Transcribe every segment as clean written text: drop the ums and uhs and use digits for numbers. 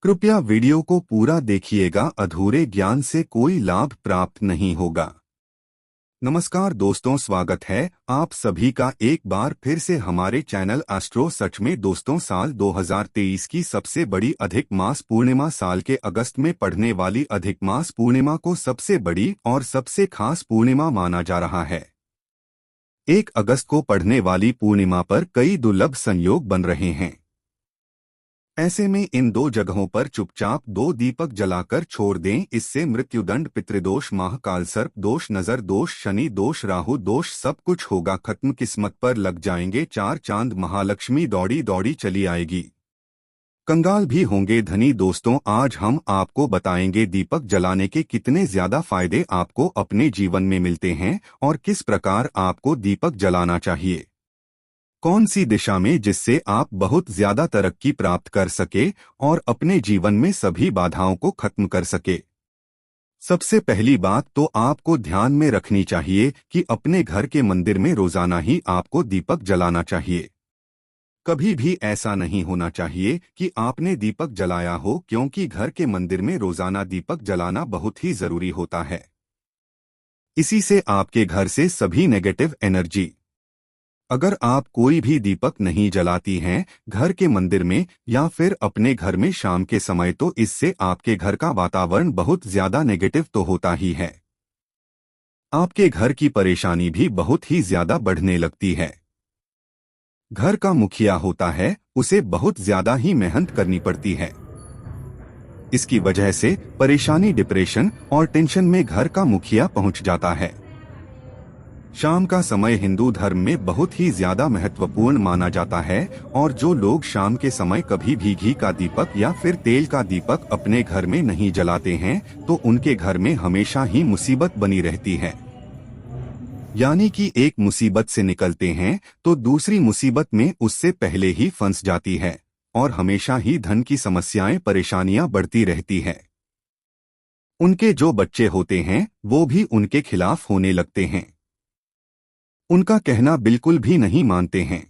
कृपया वीडियो को पूरा देखिएगा, अधूरे ज्ञान से कोई लाभ प्राप्त नहीं होगा। नमस्कार दोस्तों, स्वागत है आप सभी का एक बार फिर से हमारे चैनल एस्ट्रो सच में। दोस्तों, साल 2023 की सबसे बड़ी अधिक मास पूर्णिमा साल के अगस्त में पड़ने वाली अधिक मास पूर्णिमा को सबसे बड़ी और सबसे खास पूर्णिमा माना जा रहा है। 1 अगस्त को पड़ने वाली पूर्णिमा पर कई दुर्लभ संयोग बन रहे हैं। ऐसे में इन 2 जगहों पर चुपचाप 2 दीपक जलाकर छोड़ दें। इससे मृत्युदंड, पितृदोष, महाकाल सर्प दोष, नजर दोष, शनि दोष, राहु दोष सब कुछ होगा खत्म। किस्मत पर लग जाएंगे 4 चांद, महालक्ष्मी दौड़ी दौड़ी चली आएगी। कंगाल भी होंगे धनी। दोस्तों, आज हम आपको बताएंगे दीपक जलाने के कितने ज्यादा फायदे आपको अपने जीवन में मिलते हैं और किस प्रकार आपको दीपक जलाना चाहिए। कौन सी दिशा में, जिससे आप बहुत ज्यादा तरक्की प्राप्त कर सके और अपने जीवन में सभी बाधाओं को खत्म कर सके। सबसे पहली बात तो आपको ध्यान में रखनी चाहिए कि अपने घर के मंदिर में रोजाना ही आपको दीपक जलाना चाहिए। कभी भी ऐसा नहीं होना चाहिए कि आपने दीपक जलाया हो, क्योंकि घर के मंदिर में रोजाना दीपक जलाना बहुत ही जरूरी होता है। इसी से आपके घर से सभी नेगेटिव एनर्जी, अगर आप कोई भी दीपक नहीं जलाती हैं घर के मंदिर में या फिर अपने घर में शाम के समय, तो इससे आपके घर का वातावरण बहुत ज्यादा नेगेटिव तो होता ही है। आपके घर की परेशानी भी बहुत ही ज्यादा बढ़ने लगती है। घर का मुखिया होता है, उसे बहुत ज्यादा ही मेहनत करनी पड़ती है। इसकी वजह से परेशानी, डिप्रेशन और टेंशन में घर का मुखिया पहुंच जाता है। शाम का समय हिंदू धर्म में बहुत ही ज्यादा महत्वपूर्ण माना जाता है और जो लोग शाम के समय कभी भी घी का दीपक या फिर तेल का दीपक अपने घर में नहीं जलाते हैं, तो उनके घर में हमेशा ही मुसीबत बनी रहती है। यानी कि एक मुसीबत से निकलते हैं तो दूसरी मुसीबत में उससे पहले ही फंस जाती है और हमेशा ही धन की समस्याएं, परेशानियां बढ़ती रहती है। उनके जो बच्चे होते हैं वो भी उनके खिलाफ होने लगते हैं, उनका कहना बिल्कुल भी नहीं मानते हैं।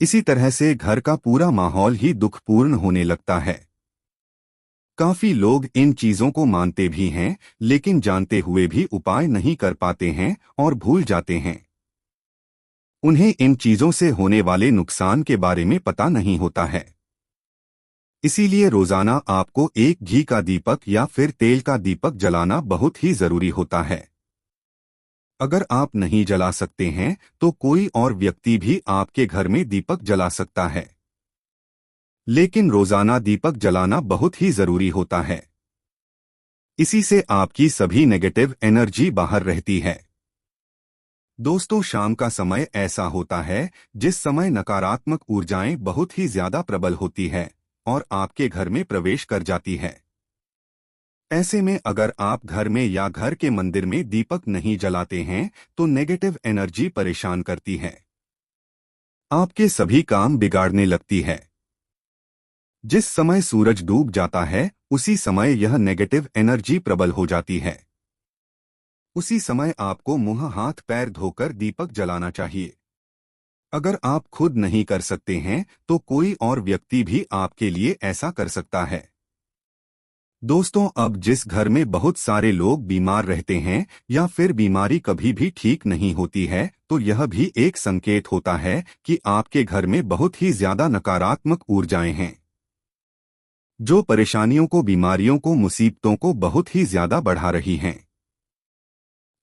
इसी तरह से घर का पूरा माहौल ही दुखपूर्ण होने लगता है। काफी लोग इन चीजों को मानते भी हैं, लेकिन जानते हुए भी उपाय नहीं कर पाते हैं और भूल जाते हैं। उन्हें इन चीजों से होने वाले नुकसान के बारे में पता नहीं होता है। इसीलिए रोजाना आपको एक घी का दीपक या फिर तेल का दीपक जलाना बहुत ही जरूरी होता है। अगर आप नहीं जला सकते हैं तो कोई और व्यक्ति भी आपके घर में दीपक जला सकता है, लेकिन रोजाना दीपक जलाना बहुत ही जरूरी होता है। इसी से आपकी सभी नेगेटिव एनर्जी बाहर रहती है। दोस्तों, शाम का समय ऐसा होता है जिस समय नकारात्मक ऊर्जाएं बहुत ही ज्यादा प्रबल होती है और आपके घर में प्रवेश कर जाती है। ऐसे में अगर आप घर में या घर के मंदिर में दीपक नहीं जलाते हैं तो नेगेटिव एनर्जी परेशान करती है, आपके सभी काम बिगाड़ने लगती है। जिस समय सूरज डूब जाता है उसी समय यह नेगेटिव एनर्जी प्रबल हो जाती है। उसी समय आपको मुंह हाथ पैर धोकर दीपक जलाना चाहिए। अगर आप खुद नहीं कर सकते हैं तो कोई और व्यक्ति भी आपके लिए ऐसा कर सकता है। दोस्तों, अब जिस घर में बहुत सारे लोग बीमार रहते हैं या फिर बीमारी कभी भी ठीक नहीं होती है, तो यह भी एक संकेत होता है कि आपके घर में बहुत ही ज्यादा नकारात्मक ऊर्जाएं हैं, जो परेशानियों को, बीमारियों को, मुसीबतों को बहुत ही ज्यादा बढ़ा रही हैं।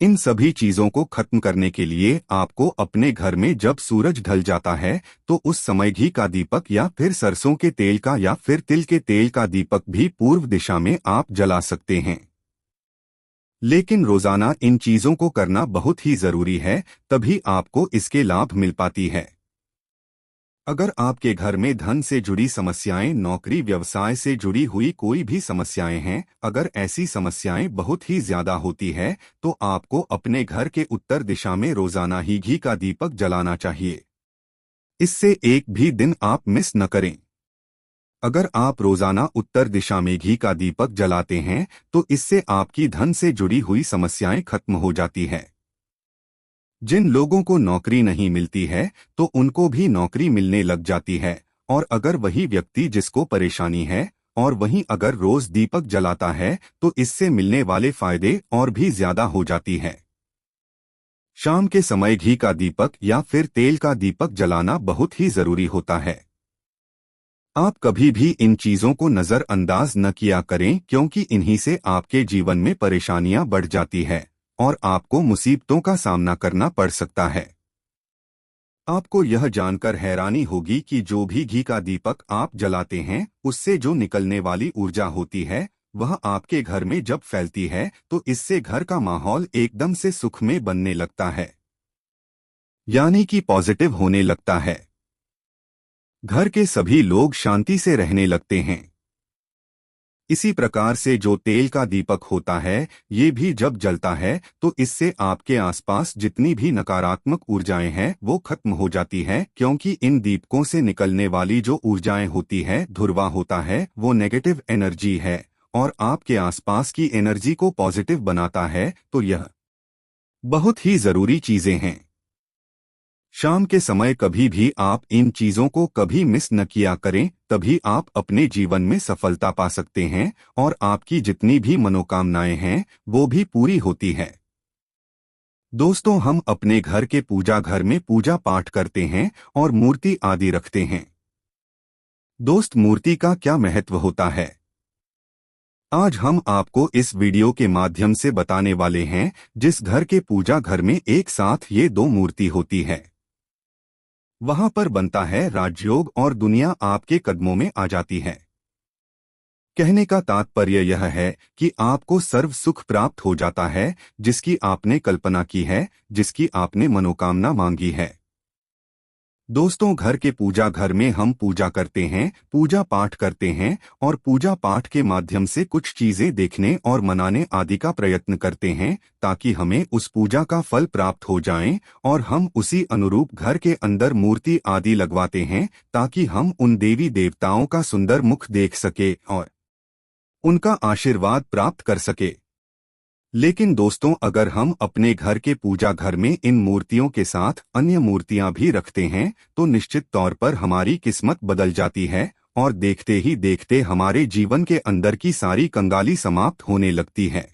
इन सभी चीजों को खत्म करने के लिए आपको अपने घर में जब सूरज ढल जाता है तो उस समय घी का दीपक या फिर सरसों के तेल का या फिर तिल के तेल का दीपक भी पूर्व दिशा में आप जला सकते हैं। लेकिन रोजाना इन चीजों को करना बहुत ही जरूरी है, तभी आपको इसके लाभ मिल पाती है। अगर आपके घर में धन से जुड़ी समस्याएं, नौकरी व्यवसाय से जुड़ी हुई कोई भी समस्याएं हैं, अगर ऐसी समस्याएं बहुत ही ज्यादा होती है तो आपको अपने घर के उत्तर दिशा में रोजाना ही घी का दीपक जलाना चाहिए। इससे एक भी दिन आप मिस न करें। अगर आप रोजाना उत्तर दिशा में घी का दीपक जलाते हैं तो इससे आपकी धन से जुड़ी हुई समस्याएं खत्म हो जाती है। जिन लोगों को नौकरी नहीं मिलती है तो उनको भी नौकरी मिलने लग जाती है, और अगर वही व्यक्ति जिसको परेशानी है और वहीं अगर रोज दीपक जलाता है तो इससे मिलने वाले फायदे और भी ज्यादा हो जाती है। शाम के समय घी का दीपक या फिर तेल का दीपक जलाना बहुत ही जरूरी होता है। आप कभी भी इन चीजों को नजरअंदाज न किया करें, क्योंकि इन्हीं से आपके जीवन में परेशानियां बढ़ जाती है और आपको मुसीबतों का सामना करना पड़ सकता है। आपको यह जानकर हैरानी होगी कि जो भी घी का दीपक आप जलाते हैं उससे जो निकलने वाली ऊर्जा होती है वह आपके घर में जब फैलती है तो इससे घर का माहौल एकदम से सुखमय बनने लगता है, यानी कि पॉजिटिव होने लगता है। घर के सभी लोग शांति से रहने लगते हैं। इसी प्रकार से जो तेल का दीपक होता है ये भी जब जलता है तो इससे आपके आसपास जितनी भी नकारात्मक ऊर्जाएं हैं वो खत्म हो जाती है, क्योंकि इन दीपकों से निकलने वाली जो ऊर्जाएं होती है, धुरवा होता है, वो नेगेटिव एनर्जी है और आपके आसपास की एनर्जी को पॉजिटिव बनाता है। तो यह बहुत ही जरूरी चीजें हैं। शाम के समय कभी भी आप इन चीजों को कभी मिस न किया करें, तभी आप अपने जीवन में सफलता पा सकते हैं और आपकी जितनी भी मनोकामनाएं हैं वो भी पूरी होती है। दोस्तों, हम अपने घर के पूजा घर में पूजा पाठ करते हैं और मूर्ति आदि रखते हैं। दोस्त, मूर्ति का क्या महत्व होता है आज हम आपको इस वीडियो के माध्यम से बताने वाले हैं। जिस घर के पूजा घर में एक साथ ये दो मूर्ति होती है वहां पर बनता है राजयोग और दुनिया आपके कदमों में आ जाती है। कहने का तात्पर्य यह है कि आपको सर्व सुख प्राप्त हो जाता है, जिसकी आपने कल्पना की है, जिसकी आपने मनोकामना मांगी है। दोस्तों, घर के पूजा घर में हम पूजा करते हैं, पूजा पाठ करते हैं और पूजा पाठ के माध्यम से कुछ चीजें देखने और मनाने आदि का प्रयत्न करते हैं ताकि हमें उस पूजा का फल प्राप्त हो जाए और हम उसी अनुरूप घर के अंदर मूर्ति आदि लगवाते हैं ताकि हम उन देवी देवताओं का सुंदर मुख देख सके और उनका आशीर्वाद प्राप्त कर सके। लेकिन दोस्तों, अगर हम अपने घर के पूजा घर में इन मूर्तियों के साथ अन्य मूर्तियां भी रखते हैं तो निश्चित तौर पर हमारी किस्मत बदल जाती है और देखते ही देखते हमारे जीवन के अंदर की सारी कंगाली समाप्त होने लगती है।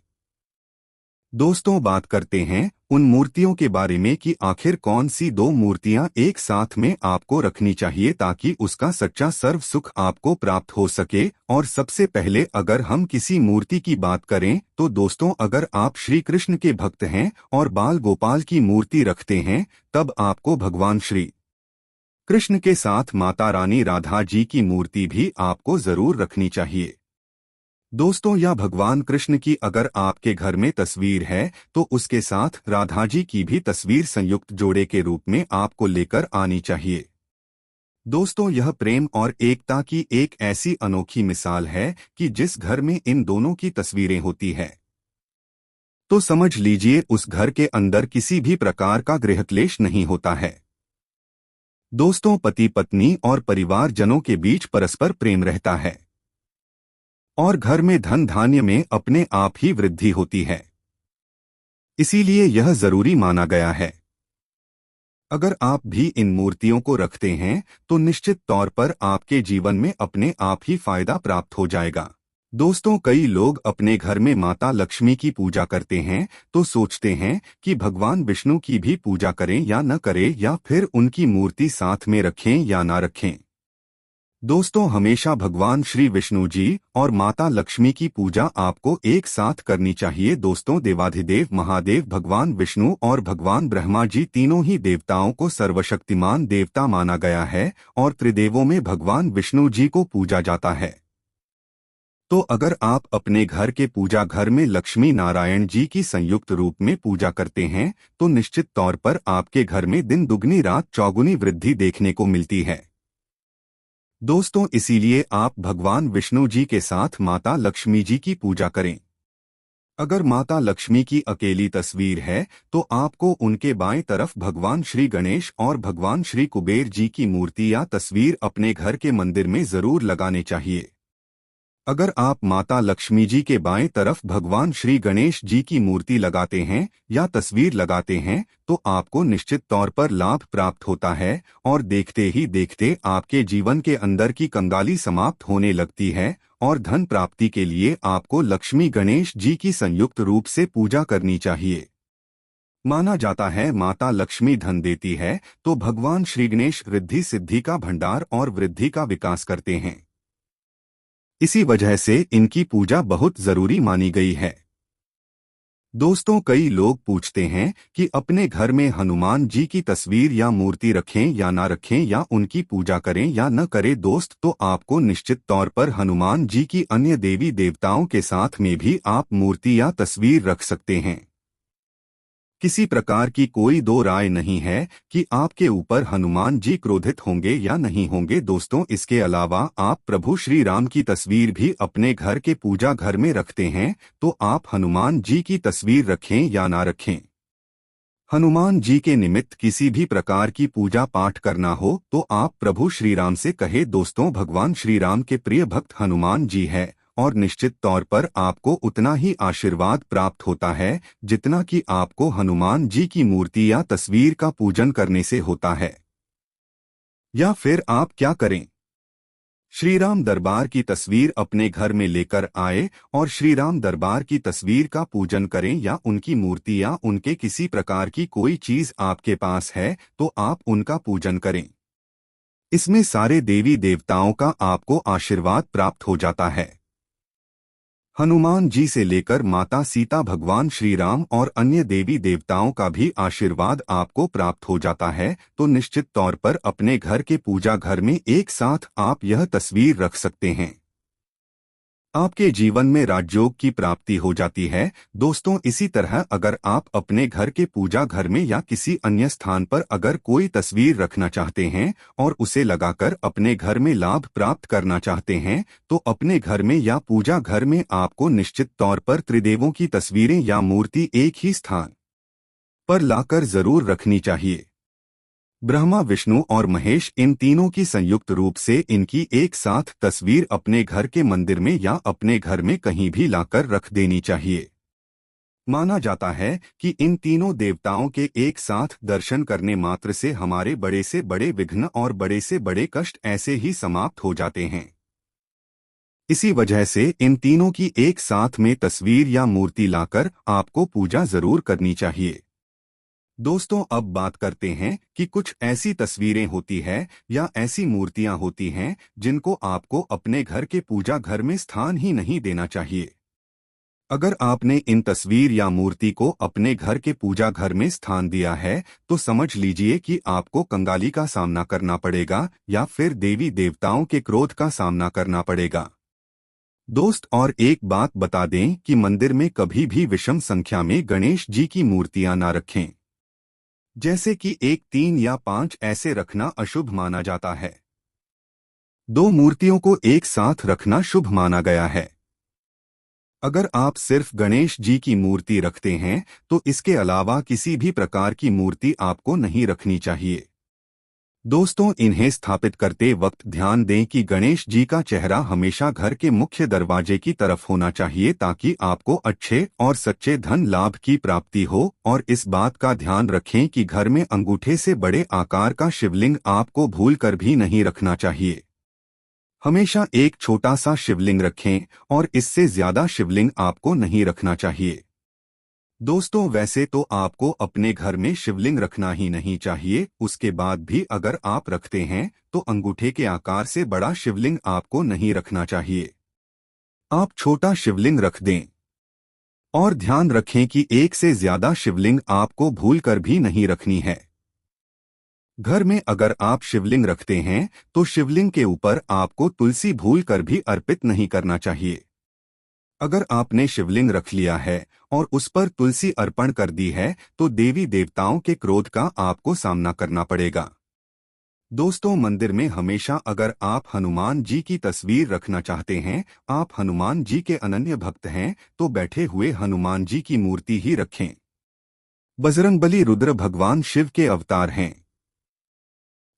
दोस्तों, बात करते हैं उन मूर्तियों के बारे में कि आखिर कौन सी दो मूर्तियां एक साथ में आपको रखनी चाहिए ताकि उसका सच्चा सर्व सुख आपको प्राप्त हो सके। और सबसे पहले अगर हम किसी मूर्ति की बात करें तो दोस्तों, अगर आप श्री कृष्ण के भक्त हैं और बाल गोपाल की मूर्ति रखते हैं तब आपको भगवान श्री कृष्ण के साथ माता रानी राधा जी की मूर्ति भी आपको जरूर रखनी चाहिए। दोस्तों, या भगवान कृष्ण की अगर आपके घर में तस्वीर है तो उसके साथ राधा जी की भी तस्वीर संयुक्त जोड़े के रूप में आपको लेकर आनी चाहिए। दोस्तों, यह प्रेम और एकता की एक ऐसी अनोखी मिसाल है कि जिस घर में इन दोनों की तस्वीरें होती है तो समझ लीजिए उस घर के अंदर किसी भी प्रकार का गृहक्लेश नहीं होता है। दोस्तों, पति पत्नी और परिवारजनों के बीच परस्पर प्रेम रहता है और घर में धन धान्य में अपने आप ही वृद्धि होती है। इसीलिए यह जरूरी माना गया है। अगर आप भी इन मूर्तियों को रखते हैं तो निश्चित तौर पर आपके जीवन में अपने आप ही फायदा प्राप्त हो जाएगा। दोस्तों, कई लोग अपने घर में माता लक्ष्मी की पूजा करते हैं तो सोचते हैं कि भगवान विष्णु की भी पूजा करें या न करें, या फिर उनकी मूर्ति साथ में रखें या ना रखें। दोस्तों, हमेशा भगवान श्री विष्णु जी और माता लक्ष्मी की पूजा आपको एक साथ करनी चाहिए। दोस्तों, देवाधिदेव महादेव भगवान विष्णु और भगवान ब्रह्मा जी तीनों ही देवताओं को सर्वशक्तिमान देवता माना गया है और त्रिदेवों में भगवान विष्णु जी को पूजा जाता है। तो अगर आप अपने घर के पूजा घर में लक्ष्मी नारायण जी की संयुक्त रूप में पूजा करते हैं तो निश्चित तौर पर आपके घर में दिन दुगनी रात चौगुनी वृद्धि देखने को मिलती है। दोस्तों, इसीलिए आप भगवान विष्णु जी के साथ माता लक्ष्मी जी की पूजा करें। अगर माता लक्ष्मी की अकेली तस्वीर है तो आपको उनके बाएं तरफ भगवान श्री गणेश और भगवान श्री कुबेर जी की मूर्ति या तस्वीर अपने घर के मंदिर में जरूर लगाने चाहिए। अगर आप माता लक्ष्मी जी के बाएं तरफ भगवान श्री गणेश जी की मूर्ति लगाते हैं या तस्वीर लगाते हैं तो आपको निश्चित तौर पर लाभ प्राप्त होता है और देखते ही देखते आपके जीवन के अंदर की कंगाली समाप्त होने लगती है और धन प्राप्ति के लिए आपको लक्ष्मी गणेश जी की संयुक्त रूप से पूजा करनी चाहिए। माना जाता है माता लक्ष्मी धन देती है तो भगवान श्री गणेश रिद्धि सिद्धि का भंडार और वृद्धि का विकास करते हैं। इसी वजह से इनकी पूजा बहुत जरूरी मानी गई है। दोस्तों, कई लोग पूछते हैं कि अपने घर में हनुमान जी की तस्वीर या मूर्ति रखें या ना रखें या उनकी पूजा करें या न करें। दोस्त, तो आपको निश्चित तौर पर हनुमान जी की अन्य देवी देवताओं के साथ में भी आप मूर्ति या तस्वीर रख सकते हैं। किसी प्रकार की कोई दो राय नहीं है कि आपके ऊपर हनुमान जी क्रोधित होंगे या नहीं होंगे। दोस्तों, इसके अलावा आप प्रभु श्री राम की तस्वीर भी अपने घर के पूजा घर में रखते हैं तो आप हनुमान जी की तस्वीर रखें या ना रखें, हनुमान जी के निमित्त किसी भी प्रकार की पूजा पाठ करना हो तो आप प्रभु श्री राम से कहे। दोस्तों, भगवान श्री राम के प्रिय भक्त हनुमान जी है और निश्चित तौर पर आपको उतना ही आशीर्वाद प्राप्त होता है जितना कि आपको हनुमान जी की मूर्ति या तस्वीर का पूजन करने से होता है। या फिर आप क्या करें, श्री राम दरबार की तस्वीर अपने घर में लेकर आए और श्री राम दरबार की तस्वीर का पूजन करें या उनकी मूर्ति या उनके किसी प्रकार की कोई चीज आपके पास है तो आप उनका पूजन करें। इसमें सारे देवी देवताओं का आपको आशीर्वाद प्राप्त हो जाता है। हनुमान जी से लेकर माता सीता, भगवान श्री राम और अन्य देवी देवताओं का भी आशीर्वाद आपको प्राप्त हो जाता है। तो निश्चित तौर पर अपने घर के पूजा घर में एक साथ आप यह तस्वीर रख सकते हैं। आपके जीवन में राजयोग की प्राप्ति हो जाती है। दोस्तों, इसी तरह अगर आप अपने घर के पूजा घर में या किसी अन्य स्थान पर अगर कोई तस्वीर रखना चाहते हैं और उसे लगाकर अपने घर में लाभ प्राप्त करना चाहते हैं तो अपने घर में या पूजा घर में आपको निश्चित तौर पर त्रिदेवों की तस्वीरें या मूर्ति एक ही स्थान पर लाकर जरूर रखनी चाहिए। ब्रह्मा, विष्णु और महेश, इन तीनों की संयुक्त रूप से इनकी एक साथ तस्वीर अपने घर के मंदिर में या अपने घर में कहीं भी लाकर रख देनी चाहिए। माना जाता है कि इन तीनों देवताओं के एक साथ दर्शन करने मात्र से हमारे बड़े से बड़े विघ्न और बड़े से बड़े कष्ट ऐसे ही समाप्त हो जाते हैं। इसी वजह से इन तीनों की एक साथ में तस्वीर या मूर्ति लाकर आपको पूजा जरूर करनी चाहिए। दोस्तों, अब बात करते हैं कि कुछ ऐसी तस्वीरें होती है या ऐसी मूर्तियां होती हैं जिनको आपको अपने घर के पूजा घर में स्थान ही नहीं देना चाहिए। अगर आपने इन तस्वीर या मूर्ति को अपने घर के पूजा घर में स्थान दिया है तो समझ लीजिए कि आपको कंगाली का सामना करना पड़ेगा या फिर देवी देवताओं के क्रोध का सामना करना पड़ेगा। दोस्त, और एक बात बता दें कि मंदिर में कभी भी विषम संख्या में गणेश जी की मूर्तियां ना रखें। जैसे कि 1, 3 या 5 ऐसे रखना अशुभ माना जाता है। 2 मूर्तियों को एक साथ रखना शुभ माना गया है। अगर आप सिर्फ गणेश जी की मूर्ति रखते हैं तो इसके अलावा किसी भी प्रकार की मूर्ति आपको नहीं रखनी चाहिए। दोस्तों, इन्हें स्थापित करते वक्त ध्यान दें कि गणेश जी का चेहरा हमेशा घर के मुख्य दरवाजे की तरफ होना चाहिए ताकि आपको अच्छे और सच्चे धन लाभ की प्राप्ति हो। और इस बात का ध्यान रखें कि घर में अंगूठे से बड़े आकार का शिवलिंग आपको भूलकर भी नहीं रखना चाहिए। हमेशा एक छोटा सा शिवलिंग रखें और इससे ज्यादा शिवलिंग आपको नहीं रखना चाहिए। दोस्तों, वैसे तो आपको अपने घर में शिवलिंग रखना ही नहीं चाहिए, उसके बाद भी अगर आप रखते हैं तो अंगूठे के आकार से बड़ा शिवलिंग आपको नहीं रखना चाहिए। आप छोटा शिवलिंग रख दें और ध्यान रखें कि एक से ज्यादा शिवलिंग आपको भूलकर भी नहीं रखनी है। घर में अगर आप शिवलिंग रखते हैं तो शिवलिंग के ऊपर आपको तुलसी भूलकर भी अर्पित नहीं करना चाहिए। अगर आपने शिवलिंग रख लिया है और उस पर तुलसी अर्पण कर दी है तो देवी देवताओं के क्रोध का आपको सामना करना पड़ेगा। दोस्तों, मंदिर में हमेशा अगर आप हनुमान जी की तस्वीर रखना चाहते हैं, आप हनुमान जी के अनन्य भक्त हैं, तो बैठे हुए हनुमान जी की मूर्ति ही रखें। बजरंगबली रुद्र भगवान शिव के अवतार हैं।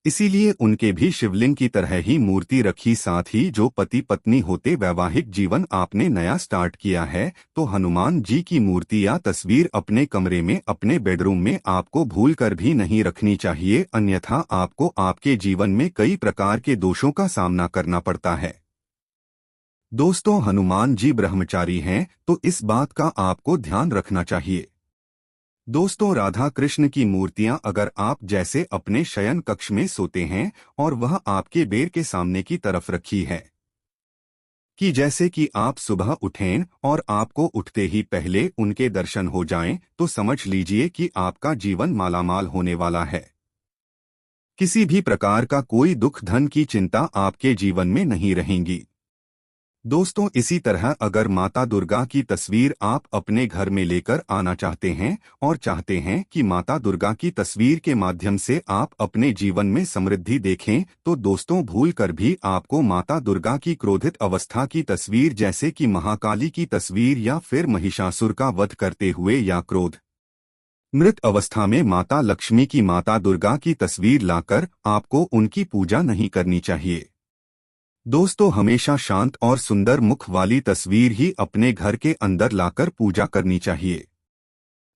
इसीलिए उनके भी शिवलिंग की तरह ही मूर्ति रखी। साथ ही जो पति पत्नी होते वैवाहिक जीवन आपने नया स्टार्ट किया है तो हनुमान जी की मूर्ति या तस्वीर अपने कमरे में, अपने बेडरूम में आपको भूल कर भी नहीं रखनी चाहिए, अन्यथा आपको आपके जीवन में कई प्रकार के दोषों का सामना करना पड़ता है। दोस्तों, हनुमान जी ब्रह्मचारी हैं तो इस बात का आपको ध्यान रखना चाहिए। दोस्तों, राधा कृष्ण की मूर्तियां अगर आप जैसे अपने शयन कक्ष में सोते हैं और वह आपके बेड के सामने की तरफ रखी है कि जैसे कि आप सुबह उठें और आपको उठते ही पहले उनके दर्शन हो जाएं, तो समझ लीजिए कि आपका जीवन मालामाल होने वाला है। किसी भी प्रकार का कोई दुख, धन की चिंता आपके जीवन में नहीं रहेंगी। दोस्तों, इसी तरह अगर माता दुर्गा की तस्वीर आप अपने घर में लेकर आना चाहते हैं और चाहते हैं कि माता दुर्गा की तस्वीर के माध्यम से आप अपने जीवन में समृद्धि देखें, तो दोस्तों भूल कर भी आपको माता दुर्गा की क्रोधित अवस्था की तस्वीर जैसे कि महाकाली की तस्वीर या फिर महिषासुर का वध करते हुए या क्रोध मृत अवस्था में माता लक्ष्मी की, माता दुर्गा की तस्वीर लाकर आपको उनकी पूजा नहीं करनी चाहिए। दोस्तों, हमेशा शांत और सुंदर मुख वाली तस्वीर ही अपने घर के अंदर लाकर पूजा करनी चाहिए।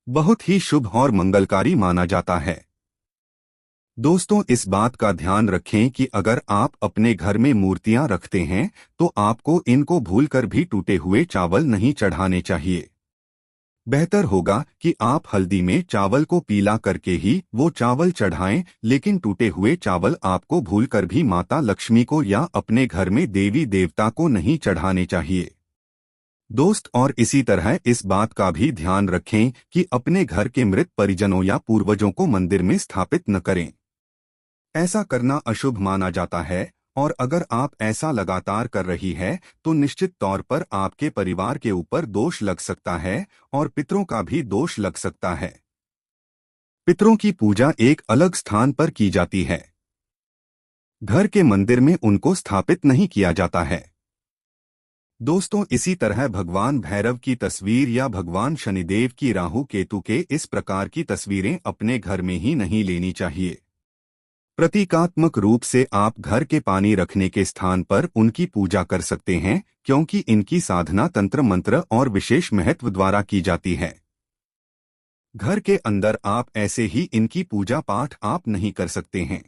बहुत ही शुभ और मंगलकारी माना जाता है। दोस्तों, इस बात का ध्यान रखें कि अगर आप अपने घर में मूर्तियां रखते हैं तो आपको इनको भूलकर भी टूटे हुए चावल नहीं चढ़ाने चाहिए। बेहतर होगा कि आप हल्दी में चावल को पीला करके ही वो चावल चढ़ाएं, लेकिन टूटे हुए चावल आपको भूलकर भी माता लक्ष्मी को या अपने घर में देवी देवता को नहीं चढ़ाने चाहिए। दोस्त, और इसी तरह इस बात का भी ध्यान रखें कि अपने घर के मृत परिजनों या पूर्वजों को मंदिर में स्थापित न करें। ऐसा करना अशुभ माना जाता है और अगर आप ऐसा लगातार कर रही है तो निश्चित तौर पर आपके परिवार के ऊपर दोष लग सकता है और पितरों का भी दोष लग सकता है। पितरों की पूजा एक अलग स्थान पर की जाती है, घर के मंदिर में उनको स्थापित नहीं किया जाता है। दोस्तों, इसी तरह भगवान भैरव की तस्वीर या भगवान शनिदेव की, राहु केतु के इस प्रकार की तस्वीरें अपने घर में ही नहीं लेनी चाहिए। प्रतीकात्मक रूप से आप घर के पानी रखने के स्थान पर उनकी पूजा कर सकते हैं, क्योंकि इनकी साधना तंत्र मंत्र और विशेष महत्व द्वारा की जाती है। घर के अंदर आप ऐसे ही इनकी पूजा पाठ आप नहीं कर सकते हैं।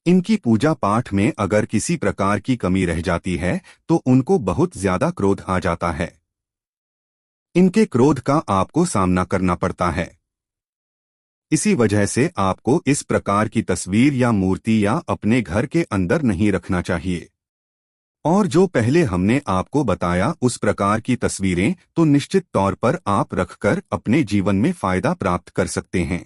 इनकी पूजा पाठ में अगर किसी प्रकार की कमी रह जाती है तो उनको बहुत ज्यादा क्रोध आ जाता है। इनके क्रोध का आपको सामना करना पड़ता है। इसी वजह से आपको इस प्रकार की तस्वीर या मूर्ति या अपने घर के अंदर नहीं रखना चाहिए। और जो पहले हमने आपको बताया उस प्रकार की तस्वीरें तो निश्चित तौर पर आप रखकर अपने जीवन में फायदा प्राप्त कर सकते हैं।